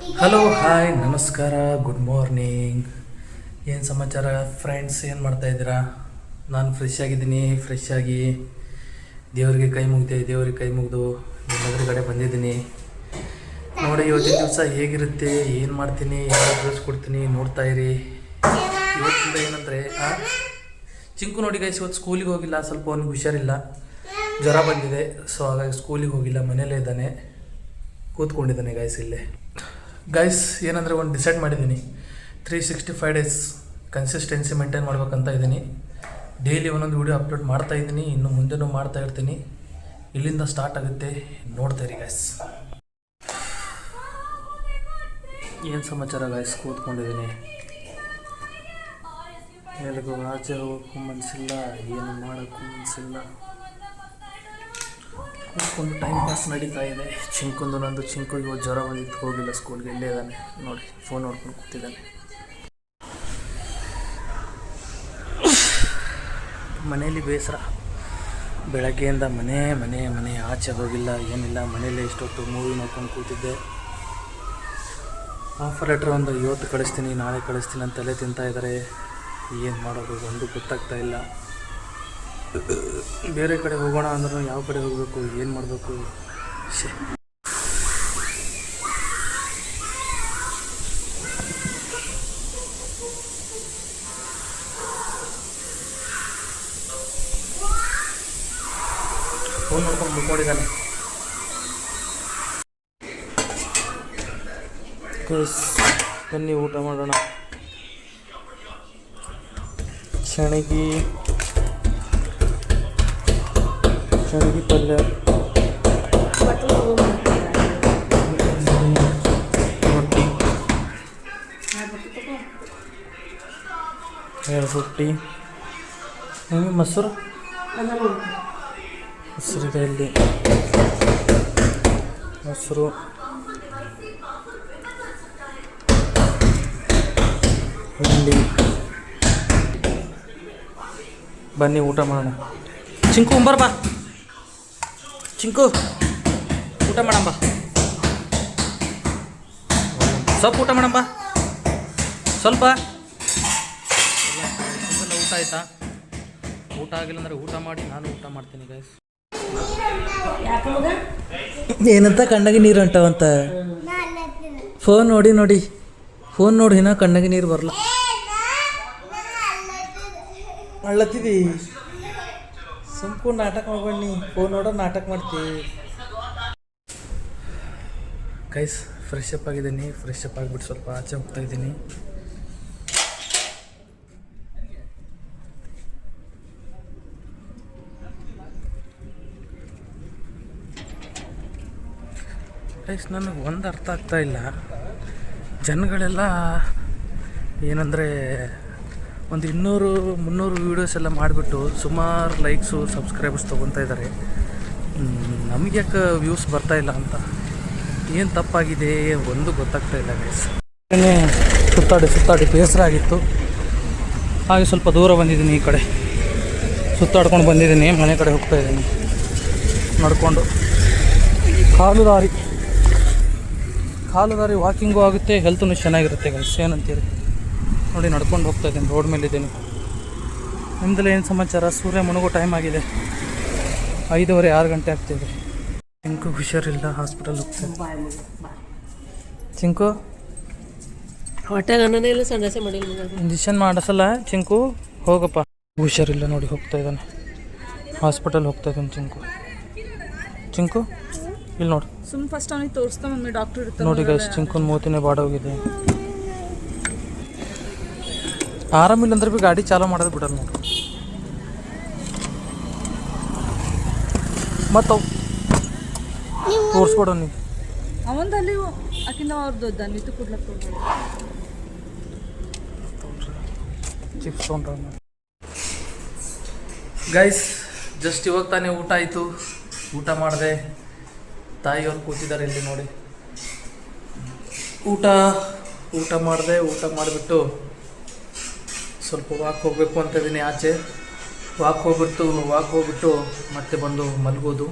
Hello hi ನಮಸ್ಕಾರ good morning. ಏನು ಸಮಾಚಾರ ಫ್ರೆಂಡ್ಸ್, ಏನು ಮಾಡ್ತಾಯಿದ್ದೀರಾ? ನಾನು ಫ್ರೆಶ್ ಆಗಿದ್ದೀನಿ. ಫ್ರೆಶ್ ಆಗಿ ದೇವರಿಗೆ ಕೈ ಮುಗಿದು ಎದುರುಗಡೆ ಬಂದಿದ್ದೀನಿ. ನೋಡಿ ಇವತ್ತಿನ ದಿವಸ ಹೇಗಿರುತ್ತೆ, ಏನು ಮಾಡ್ತೀನಿ, ಎಲ್ಲ ತಿಳಿಸ್ಕೊಡ್ತೀನಿ, ನೋಡ್ತಾ ಇರಿ. ಇವತ್ತಿಂದ ಏನಂದರೆ ಚಿಂಕು ನೋಡಿ ಗೈಸ್, ಇವತ್ತು ಸ್ಕೂಲಿಗೆ ಹೋಗಿಲ್ಲ, ಸ್ವಲ್ಪ ಅವನಿಗೆ ಹುಷಾರಿಲ್ಲ, ಜ್ವರ ಬಂದಿದೆ. ಸೊ ಹಾಗಾಗಿ ಸ್ಕೂಲಿಗೆ ಹೋಗಿಲ್ಲ, ಮನೇಲೇ ಇದ್ದಾನೆ, ಕೂತ್ಕೊಂಡಿದ್ದಾನೆ ಗೈಸ್ ಇಲ್ಲೇ. ಗೈಸ್ ಏನಂದರೆ ಒಂದು ಡಿಸೈಡ್ ಮಾಡಿದ್ದೀನಿ, 365 ಡೇಸ್ ಕನ್ಸಿಸ್ಟೆನ್ಸಿ ಮೇಂಟೈನ್ ಮಾಡ್ಬೇಕಂತ ಇದ್ದೀನಿ. ಡೈಲಿ ಒಂದೊಂದು ವೀಡಿಯೋ ಅಪ್ಲೋಡ್ ಮಾಡ್ತಾ ಇದ್ದೀನಿ, ಇನ್ನು ಮುಂದೆನೂ ಮಾಡ್ತಾ ಇರ್ತೀನಿ. ಇಲ್ಲಿಂದ ಸ್ಟಾರ್ಟ್ ಆಗುತ್ತೆ, ನೋಡ್ತಾ ಇರಿ ಗೈಸ್. ಏನು ಸಮಾಚಾರ ಗೈಸ್, ಕೂತ್ಕೊಂಡಿದ್ದೀನಿ. ಎಲ್ಲಿಗೂ ಆಚೆ ಹೋಗೋಕ್ಕೂ ಮನಸ್ಸಿಲ್ಲ, ಏನು ಮಾಡೋಕ್ಕೂ ಮನಸ್ಸಿಲ್ಲ, ಕೂತ್ಕೊಂಡು ಟೈಮ್ ಪಾಸ್ ನಡೀತಾ ಇದೆ. ಚಿಂಕುಂದು ನಂದು. ಚಿಂಕು ಇವತ್ತು ಜ್ವರ ಬಂದಿತ್ತು, ಹೋಗಿಲ್ಲ ಸ್ಕೂಲ್ಗೆ, ಇಲ್ಲೇ ಇದ್ದಾನೆ ನೋಡಿ, ಫೋನ್ ನೋಡ್ಕೊಂಡು ಕೂತಿದ್ದಾನೆ. ಮನೇಲಿ ಬೇಸರ, ಬೆಳಗ್ಗೆಯಿಂದ ಮನೆ ಮನೆ ಮನೆ, ಆಚೆ ಹೋಗಿಲ್ಲ, ಏನಿಲ್ಲ, ಮನೇಲಿ ಇಷ್ಟೊತ್ತು ಮೂವಿ ನೋಡ್ಕೊಂಡು ಕೂತಿದ್ದೆ. ಆಫರ್ ಲೆಟ್ರ್ ಒಂದು ಇವತ್ತು ಕಳಿಸ್ತೀನಿ, ನಾಳೆ ಕಳಿಸ್ತೀನಿ ಅಂತ ತಲೆ ತಿಂತಾ ಇದ್ದಾರೆ. ಏನು ಮಾಡೋದು ಒಂದು ಗೊತ್ತಾಗ್ತಾ ಇಲ್ಲ. ಬೇರೆ ಕಡೆ ಹೋಗೋಣ ಅಂದ್ರೂ ಯಾವ ಕಡೆ ಹೋಗಬೇಕು, ಏನು ಮಾಡಬೇಕು. ಫೋನ್ ನೋಡ್ಕೊಂಡು ಮುಗ್ಕೊಂಡಿದ್ದಾನೆ. ಬನ್ನಿ ಊಟ ಮಾಡೋಣ. ಶಣಗಿ ಪಲ್ಯ, ರೊಟ್ಟಿ, 2 ರೊಟ್ಟಿ, ಮೊಸರು ಮೊಸರಿದೆ ಇಲ್ಲಿ, ಮೊಸರು, ಹಿಂಡಿ. ಬನ್ನಿ ಊಟ ಮಾಡೋಣ. ಚಿಂಕು ಬಾ, ಚಿಂಕು ಊಟ ಮಾಡಂಬ, ಸ್ವಲ್ಪ ಊಟ ಮಾಡಂಬ, ಸ್ವಲ್ಪ. ಊಟ ಆಯ್ತಾ? ಊಟ ಆಗಿಲ್ಲ ಅಂದರೆ ಊಟ ಮಾಡಿ, ನಾನು ಊಟ ಮಾಡ್ತೀನಿ ಗೈಸ್. ಏನಂತ ಕಣ್ಣಾಗಿ ನೀರು ಹೊಂಟವಂತ, ಫೋನ್ ನೋಡಿ ಫೋನ್ ನೋಡಿ, ಇನ್ನೂ ಕಣ್ಣಾಗಿ ನೀರು ಬರಲ್ಲ. ಅಳ್ಳತ್ತಿದಿ ಸುಮ್ಕು ನಾಟಕ ಮಾಡ್ಬಣ್ಣಿ, ಫೋನ್ ನೋಡೋ ನಾಟಕ ಮಾಡ್ತೀವಿ ಗೈಸ್. ಫ್ರೆಶ್ ಅಪ್ ಆಗಿದ್ದೀನಿ, ಫ್ರೆಶ್ ಅಪ್ ಆಗಿಬಿಟ್ಟು ಸ್ವಲ್ಪ ಆಚೆ ಹೋಗ್ತಾ ಇದ್ದೀನಿ. ಗೈಸ್ ನನಗೆ ಒಂದು ಅರ್ಥ ಆಗ್ತಾ ಇಲ್ಲ, ಜನಗಳೆಲ್ಲ ಏನಂದರೆ ಒಂದು 200-300 ವೀಡಿಯೋಸ್ ಎಲ್ಲ ಮಾಡಿಬಿಟ್ಟು ಸುಮಾರು ಲೈಕ್ಸು ಸಬ್ಸ್ಕ್ರೈಬರ್ಸ್ ತೊಗೊತಾ ಇದ್ದಾರೆ. ನಮಗೆ ಯಾಕೆ ವ್ಯೂಸ್ ಬರ್ತಾ ಇಲ್ಲ ಅಂತ, ಏನು ತಪ್ಪಾಗಿದೆ ಒಂದು ಗೊತ್ತಾಗ್ತಾ ಇಲ್ಲ ಗೈಸ್. ಸುತ್ತಾಡಿ ಬೇಸರ ಆಗಿತ್ತು, ಹಾಗೆ ಸ್ವಲ್ಪ ದೂರ ಬಂದಿದ್ದೀನಿ, ಈ ಕಡೆ ಸುತ್ತಾಡ್ಕೊಂಡು ಬಂದಿದ್ದೀನಿ, ಮನೆ ಕಡೆ ಹೋಗ್ತಾ ಇದ್ದೀನಿ ನಡ್ಕೊಂಡು. ಕಾಲು ದಾರಿ ವಾಕಿಂಗು ಆಗುತ್ತೆ, ಹೆಲ್ತೂ ಚೆನ್ನಾಗಿರುತ್ತೆ ಗೈಸ್. ಏನಂತೀರಿ ನೋಡಿ, ನಡ್ಕೊಂಡು ಹೋಗ್ತಾ ಇದ್ದೀನಿ, ರೋಡ್ ಮೇಲೆ ಇದ್ದೀನಿ. ನಿಮ್ಮದೆಲ್ಲ ಏನು ಸಮಾಚಾರ? ಸೂರ್ಯ ಮುಳುಗೋ ಟೈಮ್ ಆಗಿದೆ, 5:30-6 ಗಂಟೆ ಆಗ್ತಿದೆ. ಚಿಂಕು ಹುಷಾರಿಲ್ಲ, ಹಾಸ್ಪಿಟಲ್ ಹೋಗ್ತೀನಿ. ಚಿಂಕು ಇಂಜೆಕ್ಷನ್ ಮಾಡಿಸಲ್ಲ, ಚಿಂಕು ಹೋಗಪ್ಪ. ಹುಷಾರಿಲ್ಲ ನೋಡಿ, ಹೋಗ್ತಾ ಇದ್ದಾನೆ, ಹಾಸ್ಪಿಟಲ್ ಹೋಗ್ತಾ ಇದ್ದಾನೆ ಚಿಂಕು ಇಲ್ಲಿ ನೋಡಿ. ಫಸ್ಟ್ ಅವನಿಗೆ ತೋರಿಸ್ತಾ ಡಾಕ್ಟರ್ ಇರ್ತಾರೆ ನೋಡಿ ಗೈಸ್, ಚಿಂಕುನ ಮೂತಿನೇ ಬಾಡೋಗಿದೆ. ಆರಾಮಿಲ್ಲ ಅಂದ್ರೆ ಭೀ ಗಾಡಿ ಚಾಲೂ ಮಾಡೋದು ಬಿಡಲ್ಲ ನೋಡಿ. ಮತ್ತು ತೋರಿಸ್ಕೊಡೋ ನೀವು ಅವಂದಲ್ಲಿ ಆಕಿಂದ ಅವ್ರದ್ದು ದನಿತು ಕೊಡ್ಲಕ್ಕೆ ಚಿಪ್ಸ್ ತೊಗೊಂಡ್ರ ಗೈಸ್. ಜಸ್ಟ್ ಇವಾಗ ತಾನೇ ಊಟ ಆಯಿತು, ಊಟ ಮಾಡಿದೆ. ತಾಯಿಯವ್ರು ಕೂತಿದ್ದಾರೆ ಇಲ್ಲಿ ನೋಡಿ. ಊಟ ಮಾಡಿದೆ, ಊಟ ಮಾಡಿಬಿಟ್ಟು ಸ್ವಲ್ಪ ವಾಕ್ ಹೋಗಬೇಕು ಅಂತ ಇದ್ದೀನಿ ಆಚೆ. ವಾಕ್ ಹೋಗ್ಬಿಟ್ಟು ಮತ್ತೆ ಬಂದು ಮಲಗೋದು.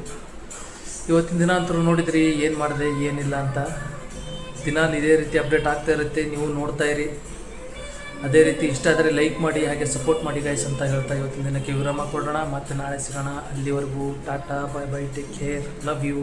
ಇವತ್ತಿನ ದಿನ ಅಂತೂ ನೋಡಿದ್ರಿ ಏನು ಮಾಡಿದೆ ಏನಿಲ್ಲ ಅಂತ. ದಿನಾಲು ಇದೇ ರೀತಿ ಅಪ್ಡೇಟ್ ಆಗ್ತಾ ಇರುತ್ತೆ, ನೀವು ನೋಡ್ತಾ ಇರಿ. ಅದೇ ರೀತಿ ಇಷ್ಟ ಆದರೆ ಲೈಕ್ ಮಾಡಿ, ಹಾಗೆ ಸಪೋರ್ಟ್ ಮಾಡಿ ಗೈಸ್ ಅಂತ ಹೇಳ್ತಾ ಇವತ್ತಿನ ದಿನಕ್ಕೆ ವಿರಾಮ ಕೊಡೋಣ. ಮತ್ತೆ ನಾಳೆ ಸಿಗೋಣ. ಅಲ್ಲಿವರೆಗೂ tata, bye bye, take care, love you.